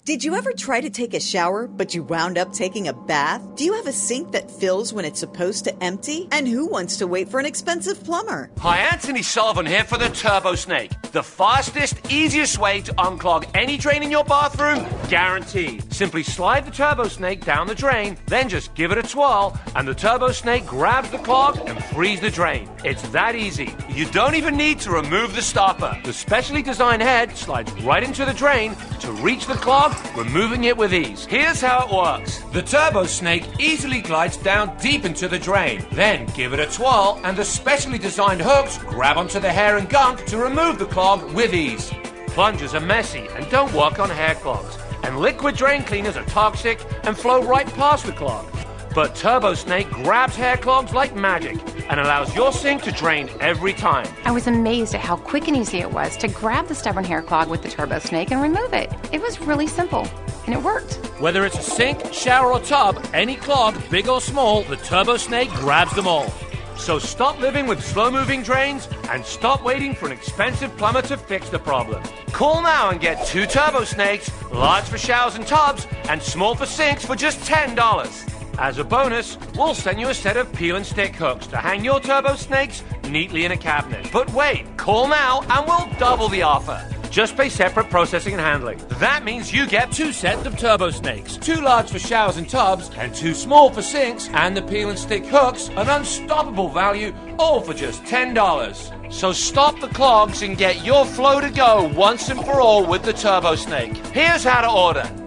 Did you ever try to take a shower, but you wound up taking a bath? Do you have a sink that fills when it's supposed to empty? And who wants to wait for an expensive plumber? Hi, Anthony Sullivan here for the Turbo Snake. The fastest, easiest way to unclog any drain in your bathroom, guaranteed. Simply slide the Turbo Snake down the drain, then just give it a twirl, and the Turbo Snake grabs the clog and frees the drain. It's that easy. You don't even need to remove the stopper. The specially designed head slides right into the drain to reach the clog, removing it with ease. Here's how it works. The Turbo Snake easily glides down deep into the drain. Then give it a twirl and the specially designed hooks grab onto the hair and gunk to remove the clog with ease. Plungers are messy and don't work on hair clogs. And liquid drain cleaners are toxic and flow right past the clog. But Turbo Snake grabs hair clogs like magic and allows your sink to drain every time. I was amazed at how quick and easy it was to grab the stubborn hair clog with the Turbo Snake and remove it. It was really simple, and it worked. Whether it's a sink, shower, or tub, any clog, big or small, the Turbo Snake grabs them all. So stop living with slow-moving drains and stop waiting for an expensive plumber to fix the problem. Call now and get 2 Turbo Snakes, large for showers and tubs, and small for sinks for just $10. As a bonus, we'll send you a set of peel and stick hooks to hang your Turbo Snakes neatly in a cabinet. But wait, call now and we'll double the offer. Just pay separate processing and handling. That means you get 2 sets of Turbo Snakes, 2 large for showers and tubs, and 2 small for sinks, and the peel and stick hooks, an unstoppable value, all for just $10. So stop the clogs and get your flow to go once and for all with the Turbo Snake. Here's how to order.